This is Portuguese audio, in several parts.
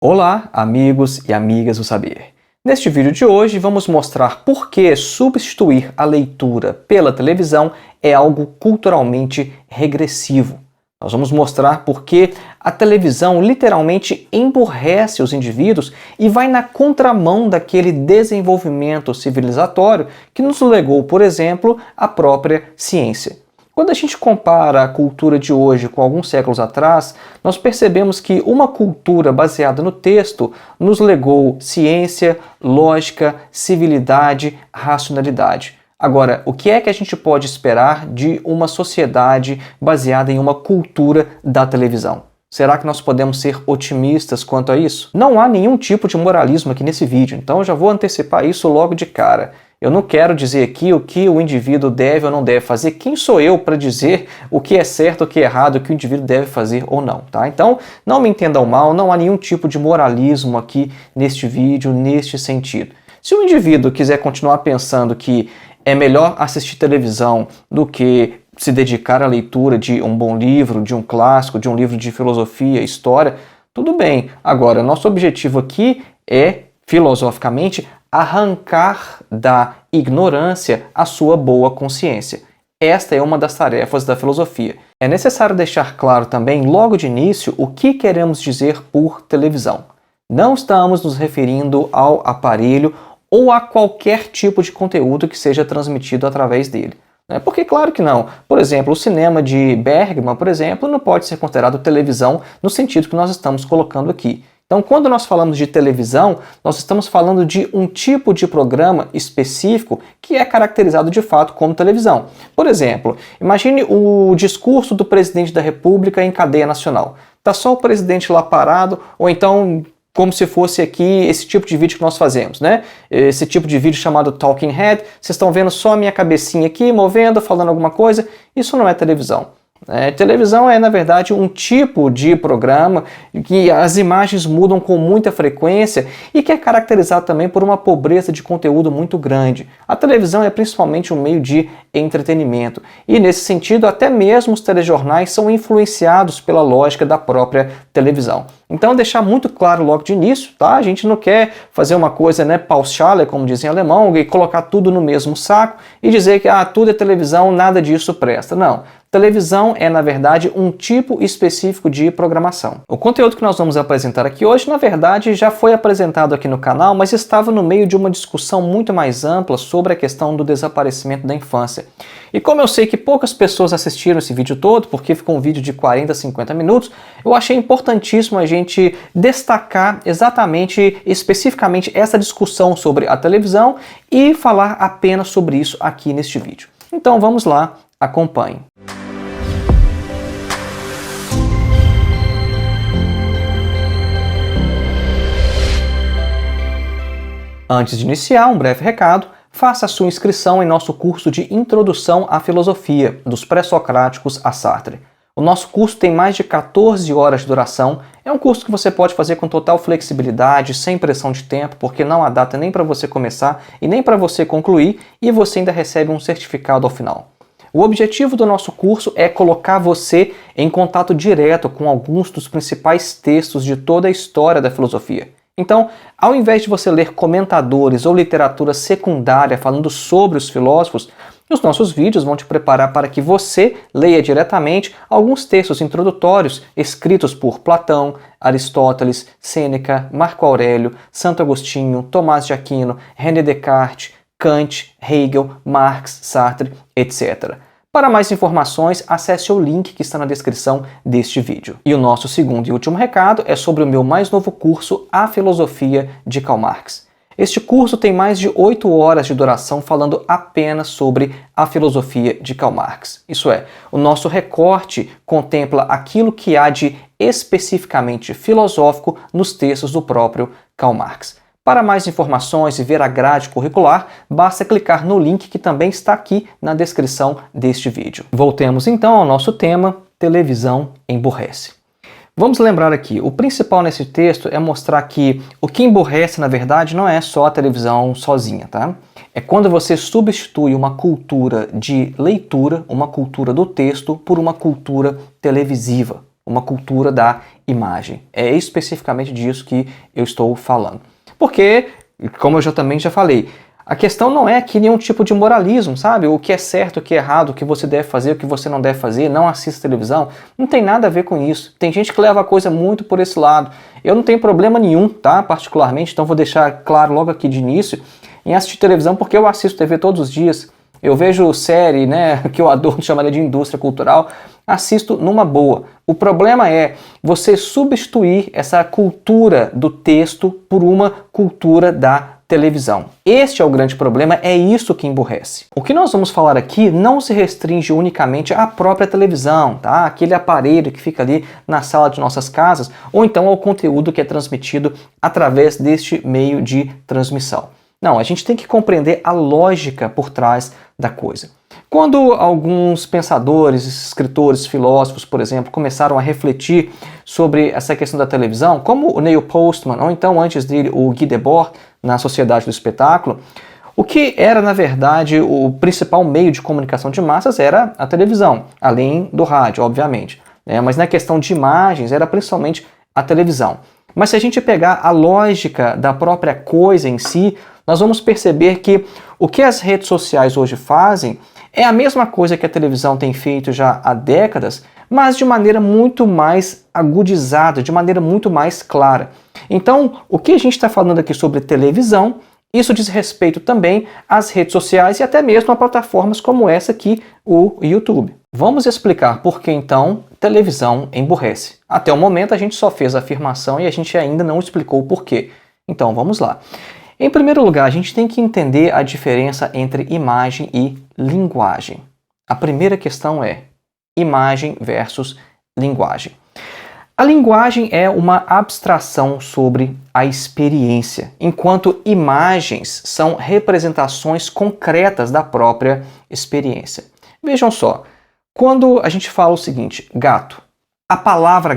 Olá, amigos e amigas do saber. Neste vídeo de hoje vamos mostrar por que substituir a leitura pela televisão é algo culturalmente regressivo. Nós vamos mostrar por que a televisão literalmente emburrece os indivíduos e vai na contramão daquele desenvolvimento civilizatório que nos legou, por exemplo, a própria ciência. Quando a gente compara a cultura de hoje com alguns séculos atrás, nós percebemos que uma cultura baseada no texto nos legou ciência, lógica, civilidade, racionalidade. Agora, o que é que a gente pode esperar de uma sociedade baseada em uma cultura da televisão? Será que nós podemos ser otimistas quanto a isso? Não há nenhum tipo de moralismo aqui nesse vídeo, então eu já vou antecipar isso logo de cara. Eu não quero dizer aqui o que o indivíduo deve ou não deve fazer. Quem sou eu para dizer o que é certo, o que é errado, o que o indivíduo deve fazer ou não, tá? Então, não me entendam mal, não há nenhum tipo de moralismo aqui neste vídeo, neste sentido. Se o indivíduo quiser continuar pensando que é melhor assistir televisão do que se dedicar à leitura de um bom livro, de um clássico, de um livro de filosofia, história, tudo bem. Agora, nosso objetivo aqui é, filosoficamente, arrancar da ignorância a sua boa consciência. Esta é uma das tarefas da filosofia. É necessário deixar claro também, logo de início, o que queremos dizer por televisão. Não estamos nos referindo ao aparelho ou a qualquer tipo de conteúdo que seja transmitido através dele. Porque claro que não. Por exemplo, o cinema de Bergman, por exemplo, não pode ser considerado televisão no sentido que nós estamos colocando aqui. Então, quando nós falamos de televisão, nós estamos falando de um tipo de programa específico que é caracterizado de fato como televisão. Por exemplo, imagine o discurso do presidente da República em cadeia nacional. Está só o presidente lá parado, ou então como se fosse aqui esse tipo de vídeo que nós fazemos, né? Esse tipo de vídeo chamado Talking Head. Vocês estão vendo só a minha cabecinha aqui, movendo, falando alguma coisa. Isso não é televisão. Televisão é, na verdade, um tipo de programa que as imagens mudam com muita frequência e que é caracterizado também por uma pobreza de conteúdo muito grande. A televisão é principalmente um meio de entretenimento e, nesse sentido, até mesmo os telejornais são influenciados pela lógica da própria televisão. Então, deixar muito claro logo de início, tá? A gente não quer fazer uma coisa, né, Pauschale, como dizem em alemão, e colocar tudo no mesmo saco e dizer que tudo é televisão, nada disso presta. Não. Televisão é, na verdade, um tipo específico de programação. O conteúdo que nós vamos apresentar aqui hoje, na verdade, já foi apresentado aqui no canal, mas estava no meio de uma discussão muito mais ampla sobre a questão do desaparecimento da infância. E como eu sei que poucas pessoas assistiram esse vídeo todo, porque ficou um vídeo de 40, 50 minutos, eu achei importantíssimo a gente destacar exatamente, especificamente, essa discussão sobre a televisão e falar apenas sobre isso aqui neste vídeo. Então vamos lá, acompanhe. Antes de iniciar, um breve recado. Faça a sua inscrição em nosso curso de Introdução à Filosofia, dos Pré-Socráticos a Sartre. O nosso curso tem mais de 14 horas de duração. É um curso que você pode fazer com total flexibilidade, sem pressão de tempo, porque não há data nem para você começar e nem para você concluir, e você ainda recebe um certificado ao final. O objetivo do nosso curso é colocar você em contato direto com alguns dos principais textos de toda a história da filosofia. Então, ao invés de você ler comentadores ou literatura secundária falando sobre os filósofos, os nossos vídeos vão te preparar para que você leia diretamente alguns textos introdutórios escritos por Platão, Aristóteles, Sêneca, Marco Aurélio, Santo Agostinho, Tomás de Aquino, René Descartes, Kant, Hegel, Marx, Sartre, etc. Para mais informações, acesse o link que está na descrição deste vídeo. E o nosso segundo e último recado é sobre o meu mais novo curso, A Filosofia de Karl Marx. Este curso tem mais de 8 horas de duração falando apenas sobre a filosofia de Karl Marx. Isso é, o nosso recorte contempla aquilo que há de especificamente filosófico nos textos do próprio Karl Marx. Para mais informações e ver a grade curricular, basta clicar no link que também está aqui na descrição deste vídeo. Voltemos então ao nosso tema, televisão emburrece. Vamos lembrar aqui, o principal nesse texto é mostrar que o que emburrece, na verdade, não é só a televisão sozinha, tá? É quando você substitui uma cultura de leitura, uma cultura do texto, por uma cultura televisiva. uma cultura da imagem. É especificamente disso que eu estou falando. Porque, como eu também já falei, a questão não é aqui nenhum tipo de moralismo, sabe? O que é certo, o que é errado, o que você deve fazer, o que você não deve fazer, não assista televisão. Não tem nada a ver com isso. Tem gente que leva a coisa muito por esse lado. Eu não tenho problema nenhum, tá? Particularmente, então vou deixar claro logo aqui de início em assistir televisão, porque eu assisto TV todos os dias. Eu vejo série, né, que eu adoro, chamaria de indústria cultural, assisto numa boa. O problema é você substituir essa cultura do texto por uma cultura da televisão. Este é o grande problema, é isso que emburrece. O que nós vamos falar aqui não se restringe unicamente à própria televisão, tá? Aquele aparelho que fica ali na sala de nossas casas, ou então ao conteúdo que é transmitido através deste meio de transmissão. Não, a gente tem que compreender a lógica por trás da coisa. Quando alguns pensadores, escritores, filósofos, por exemplo, começaram a refletir sobre essa questão da televisão, como o Neil Postman, ou então antes dele o Guy Debord, na Sociedade do Espetáculo, o que era, na verdade, o principal meio de comunicação de massas era a televisão, além do rádio, obviamente. Mas na questão de imagens, era principalmente a televisão. Mas se a gente pegar a lógica da própria coisa em si, nós vamos perceber que o que as redes sociais hoje fazem é a mesma coisa que a televisão tem feito já há décadas, mas de maneira muito mais agudizada, de maneira muito mais clara. Então, o que a gente está falando aqui sobre televisão, isso diz respeito também às redes sociais e até mesmo a plataformas como essa aqui, o YouTube. Vamos explicar por que então televisão emburrece. Até o momento a gente só fez a afirmação e a gente ainda não explicou o porquê. Então vamos lá. Em primeiro lugar, a gente tem que entender a diferença entre imagem e linguagem. A primeira questão é imagem versus linguagem. A linguagem é uma abstração sobre a experiência, enquanto imagens são representações concretas da própria experiência. Vejam só, quando a gente fala o seguinte, gato, a palavra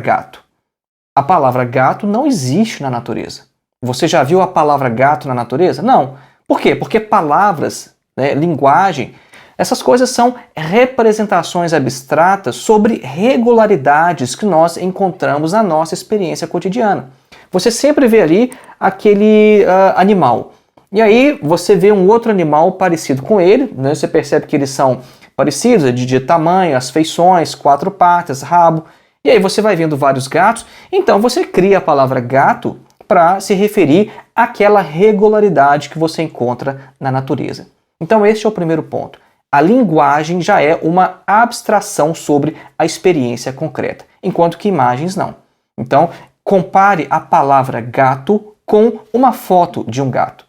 gato não existe na natureza. Você já viu a palavra gato na natureza? Não. Por quê? Porque palavras, linguagem, essas coisas são representações abstratas sobre regularidades que nós encontramos na nossa experiência cotidiana. Você sempre vê ali aquele animal. E aí você vê um outro animal parecido com ele, né? Você percebe que eles são parecidos, de tamanho, as feições, 4 patas, rabo. E aí você vai vendo vários gatos. Então você cria a palavra gato para se referir àquela regularidade que você encontra na natureza. Então este é o primeiro ponto. A linguagem já é uma abstração sobre a experiência concreta, enquanto que imagens não. Então, compare a palavra gato com uma foto de um gato.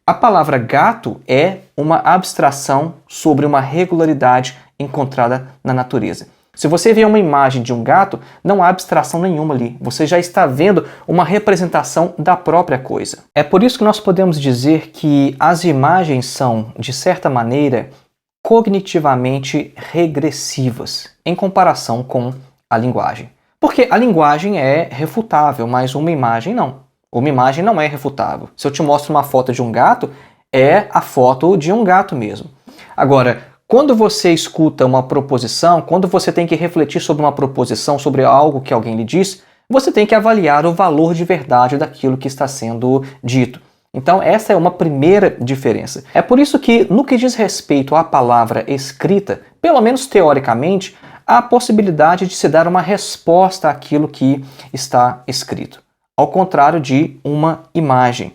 A palavra gato é uma abstração sobre uma regularidade encontrada na natureza. Se você vê uma imagem de um gato, não há abstração nenhuma ali. Você já está vendo uma representação da própria coisa. É por isso que nós podemos dizer que as imagens são, de certa maneira, cognitivamente regressivas em comparação com a linguagem. Porque a linguagem é refutável, mas uma imagem não. Uma imagem não é refutável. Se eu te mostro uma foto de um gato, é a foto de um gato mesmo. Agora, quando você escuta uma proposição, quando você tem que refletir sobre uma proposição, sobre algo que alguém lhe diz, você tem que avaliar o valor de verdade daquilo que está sendo dito. Então essa é uma primeira diferença. É por isso que, no que diz respeito à palavra escrita, pelo menos teoricamente, há a possibilidade de se dar uma resposta àquilo que está escrito, ao contrário de uma imagem.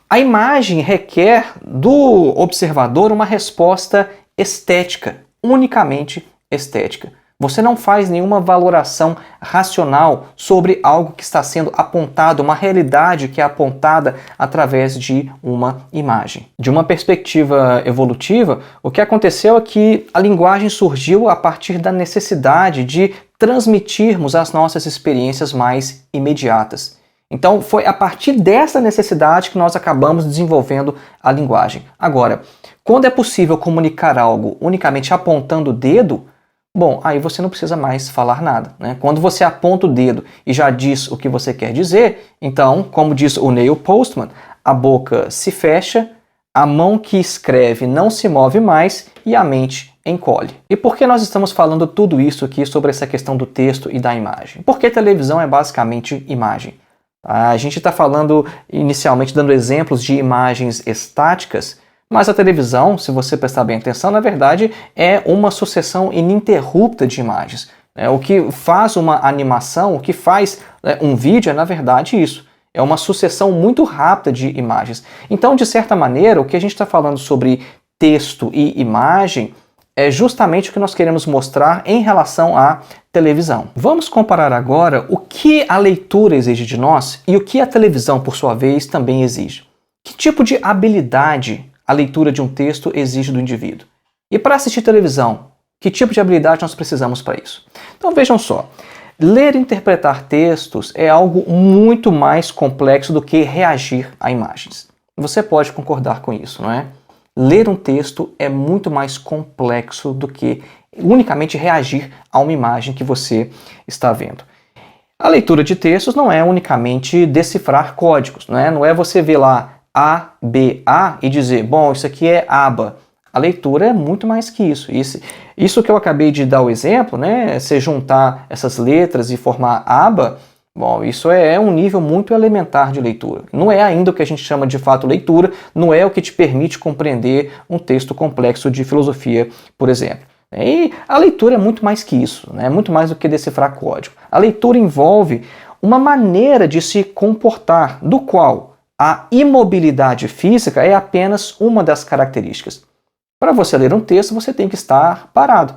A imagem requer do observador uma resposta estética, unicamente estética. Você não faz nenhuma valoração racional sobre algo que está sendo apontado, uma realidade que é apontada através de uma imagem. De uma perspectiva evolutiva, o que aconteceu é que a linguagem surgiu a partir da necessidade de transmitirmos as nossas experiências mais imediatas. Então foi a partir dessa necessidade que nós acabamos desenvolvendo a linguagem. Agora, quando é possível comunicar algo unicamente apontando o dedo, bom, aí você não precisa mais falar nada, né? Quando você aponta o dedo e já diz o que você quer dizer, então, como diz o Neil Postman, a boca se fecha, a mão que escreve não se move mais e a mente encolhe. E por que nós estamos falando tudo isso aqui sobre essa questão do texto e da imagem? Porque televisão é basicamente imagem. A gente está falando inicialmente, dando exemplos de imagens estáticas, mas a televisão, se você prestar bem atenção, na verdade é uma sucessão ininterrupta de imagens. O que faz uma animação, o que faz um vídeo é, na verdade, isso. É uma sucessão muito rápida de imagens. Então, de certa maneira, o que a gente está falando sobre texto e imagem é justamente o que nós queremos mostrar em relação à televisão. Vamos comparar agora o que a leitura exige de nós e o que a televisão, por sua vez, também exige. Que tipo de habilidade a leitura de um texto exige do indivíduo? E para assistir televisão, que tipo de habilidade nós precisamos para isso? Então vejam só, ler e interpretar textos é algo muito mais complexo do que reagir a imagens. Você pode concordar com isso, não é? Ler um texto é muito mais complexo do que unicamente reagir a uma imagem que você está vendo. A leitura de textos não é unicamente decifrar códigos, não é? Não é você ver lá A, B, A e dizer, bom, isso aqui é aba. A leitura é muito mais que isso. Isso que eu acabei de dar o exemplo, né? Você juntar essas letras e formar aba, bom, isso é um nível muito elementar de leitura. Não é ainda o que a gente chama de fato leitura, não é o que te permite compreender um texto complexo de filosofia, por exemplo. E a leitura é muito mais que isso, né? Muito mais do que decifrar código. A leitura envolve uma maneira de se comportar, do qual a imobilidade física é apenas uma das características. Para você ler um texto, você tem que estar parado.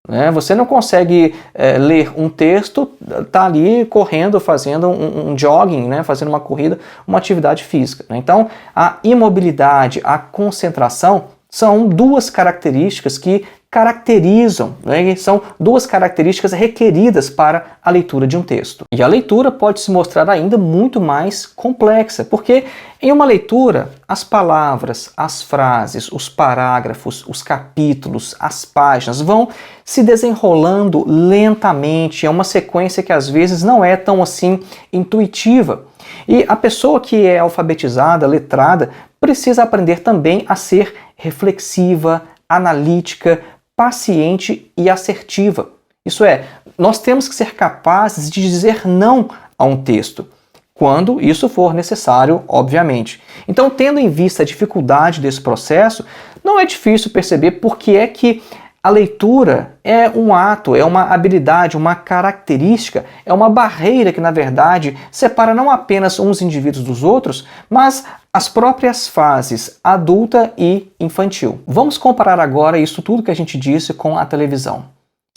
Né? Você não consegue ler um texto, tá ali correndo, fazendo um jogging, né? Fazendo uma corrida, uma atividade física. Né? Então, a imobilidade, a concentração são duas características que caracterizam, né? São duas características requeridas para a leitura de um texto. E a leitura pode se mostrar ainda muito mais complexa, porque em uma leitura, as palavras, as frases, os parágrafos, os capítulos, as páginas vão se desenrolando lentamente, é uma sequência que às vezes não é tão assim intuitiva. E a pessoa que é alfabetizada, letrada, precisa aprender também a ser reflexiva, analítica, paciente e assertiva. Isso é, nós temos que ser capazes de dizer não a um texto, quando isso for necessário, obviamente. Então, tendo em vista a dificuldade desse processo, não é difícil perceber por que é que a leitura é um ato, é uma habilidade, uma característica, é uma barreira que, na verdade, separa não apenas uns indivíduos dos outros, mas as próprias fases adulta e infantil. Vamos comparar agora isso tudo que a gente disse com a televisão.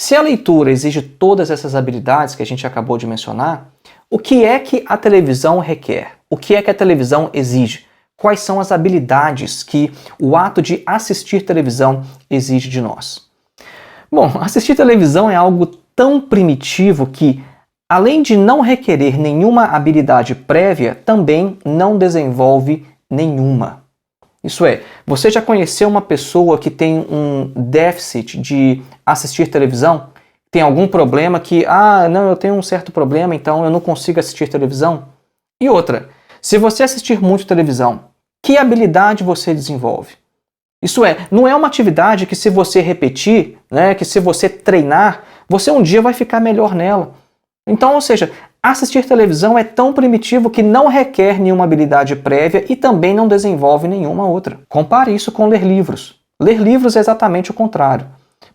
Se a leitura exige todas essas habilidades que a gente acabou de mencionar, o que é que a televisão requer? O que é que a televisão exige? Quais são as habilidades que o ato de assistir televisão exige de nós? Bom, assistir televisão é algo tão primitivo que, além de não requerer nenhuma habilidade prévia, também não desenvolve nenhuma. Isso é, você já conheceu uma pessoa que tem um déficit de assistir televisão? Tem algum problema que, não, eu tenho um certo problema, então eu não consigo assistir televisão? E outra, se você assistir muito televisão, que habilidade você desenvolve? Isso é, não é uma atividade que se você repetir, né, que se você treinar, você um dia vai ficar melhor nela. Então, ou seja, assistir televisão é tão primitivo que não requer nenhuma habilidade prévia e também não desenvolve nenhuma outra. Compare isso com ler livros. Ler livros é exatamente o contrário.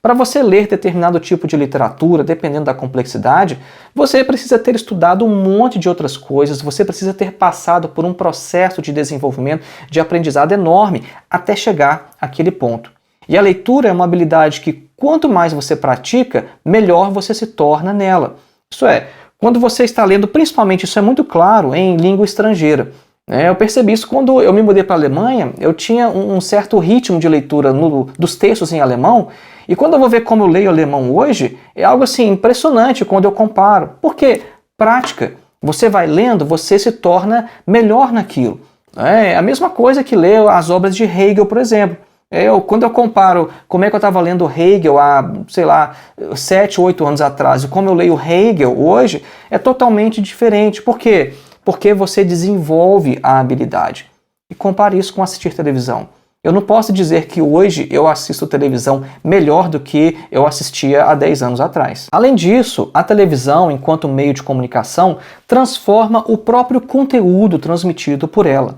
Para você ler determinado tipo de literatura, dependendo da complexidade, você precisa ter estudado um monte de outras coisas, você precisa ter passado por um processo de desenvolvimento, de aprendizado enorme, até chegar àquele ponto. E a leitura é uma habilidade que, quanto mais você pratica, melhor você se torna nela. Isso é, quando você está lendo, principalmente isso é muito claro em língua estrangeira. Eu percebi isso quando eu me mudei para a Alemanha, eu tinha um certo ritmo de leitura dos textos em alemão, e quando eu vou ver como eu leio alemão hoje, é algo assim impressionante quando eu comparo. Por quê? Prática. Você vai lendo, você se torna melhor naquilo. É a mesma coisa que ler as obras de Hegel, por exemplo. Quando eu comparo como é que eu estava lendo Hegel há, 7, 8 anos atrás e como eu leio Hegel hoje, é totalmente diferente. Por quê? Porque você desenvolve a habilidade. E compare isso com assistir televisão. Eu não posso dizer que hoje eu assisto televisão melhor do que eu assistia há 10 anos atrás. Além disso, a televisão, enquanto meio de comunicação, transforma o próprio conteúdo transmitido por ela.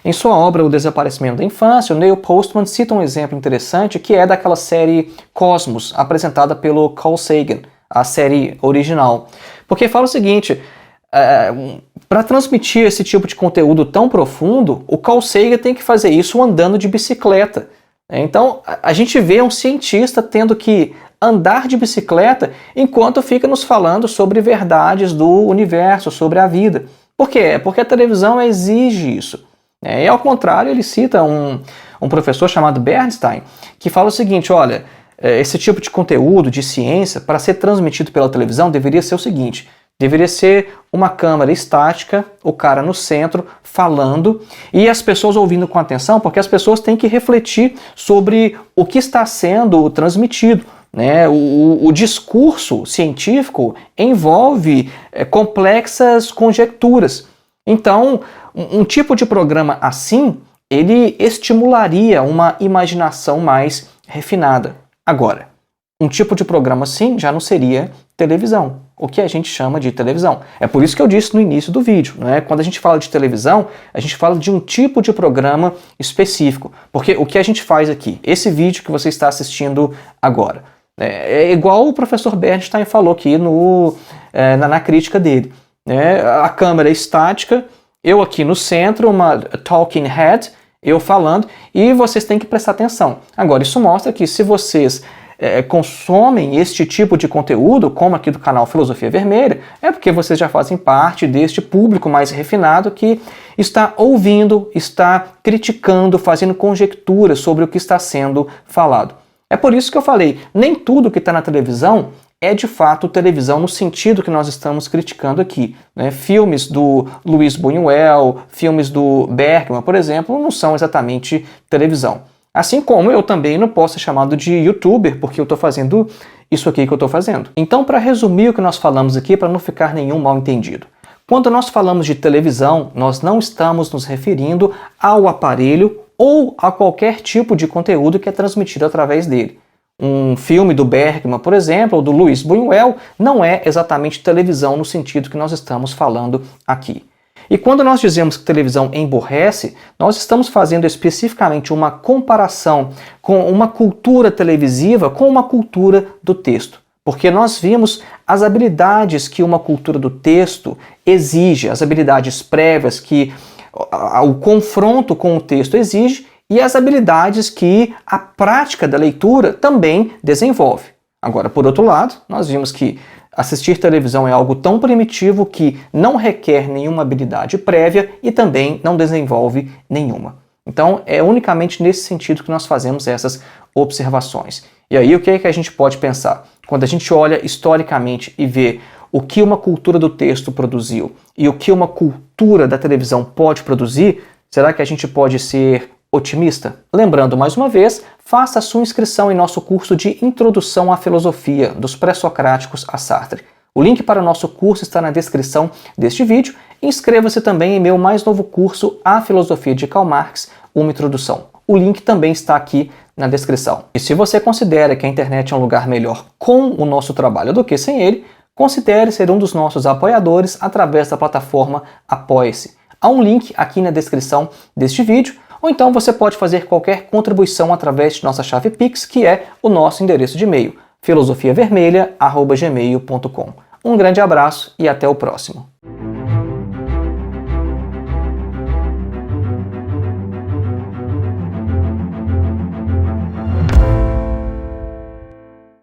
Em sua obra O Desaparecimento da Infância, o Neil Postman cita um exemplo interessante que é daquela série Cosmos, apresentada pelo Carl Sagan, a série original. Porque fala o seguinte, para transmitir esse tipo de conteúdo tão profundo, o Carl Sagan tem que fazer isso andando de bicicleta. Então, a gente vê um cientista tendo que andar de bicicleta enquanto fica nos falando sobre verdades do universo, sobre a vida. Por quê? Porque a televisão exige isso. E ao contrário, ele cita um professor chamado Bernstein, que fala o seguinte, olha, esse tipo de conteúdo de ciência, para ser transmitido pela televisão, deveria ser o seguinte, deveria ser uma câmera estática, o cara no centro, falando, e as pessoas ouvindo com atenção, porque as pessoas têm que refletir sobre o que está sendo transmitido. Né? O discurso científico envolve complexas conjecturas. Então, um tipo de programa assim, ele estimularia uma imaginação mais refinada. Agora, um tipo de programa assim já não seria televisão, o que a gente chama de televisão. É por isso que eu disse no início do vídeo, né? Quando a gente fala de televisão, a gente fala de um tipo de programa específico. Porque o que a gente faz aqui, esse vídeo que você está assistindo agora, é igual o professor Bernstein falou aqui na crítica dele. Né? A câmera é estática, eu aqui no centro, uma talking head, eu falando, e vocês têm que prestar atenção. Agora, isso mostra que se vocês consomem este tipo de conteúdo, como aqui do canal Filosofia Vermelha, é porque vocês já fazem parte deste público mais refinado que está ouvindo, está criticando, fazendo conjecturas sobre o que está sendo falado. É por isso que eu falei, nem tudo que está na televisão é de fato televisão no sentido que nós estamos criticando aqui. Né? Filmes do Luiz Buñuel, filmes do Bergman, por exemplo, não são exatamente televisão. Assim como eu também não posso ser chamado de youtuber, porque eu estou fazendo isso aqui que eu estou fazendo. Então, para resumir o que nós falamos aqui, para não ficar nenhum mal entendido. Quando nós falamos de televisão, nós não estamos nos referindo ao aparelho ou a qualquer tipo de conteúdo que é transmitido através dele. Um filme do Bergman, por exemplo, ou do Luiz Buñuel, não é exatamente televisão no sentido que nós estamos falando aqui. E quando nós dizemos que televisão emborrece, nós estamos fazendo especificamente uma comparação com uma cultura televisiva com uma cultura do texto. Porque nós vimos as habilidades que uma cultura do texto exige, as habilidades prévias que o confronto com o texto exige, e as habilidades que a prática da leitura também desenvolve. Agora, por outro lado, nós vimos que assistir televisão é algo tão primitivo que não requer nenhuma habilidade prévia e também não desenvolve nenhuma. Então, é unicamente nesse sentido que nós fazemos essas observações. E aí, o que é que a gente pode pensar? Quando a gente olha historicamente e vê o que uma cultura do texto produziu e o que uma cultura da televisão pode produzir, será que a gente pode ser otimista? Lembrando mais uma vez, faça a sua inscrição em nosso curso de Introdução à Filosofia, dos Pré-Socráticos a Sartre. O link para o nosso curso está na descrição deste vídeo. Inscreva-se também em meu mais novo curso, A Filosofia de Karl Marx, uma introdução. O link também está aqui na descrição. E se você considera que a internet é um lugar melhor com o nosso trabalho do que sem ele, considere ser um dos nossos apoiadores através da plataforma Apoie-se. Há um link aqui na descrição deste vídeo, ou então você pode fazer qualquer contribuição através de nossa chave Pix, que é o nosso endereço de e-mail, filosofiavermelha@gmail.com. Um grande abraço e até o próximo.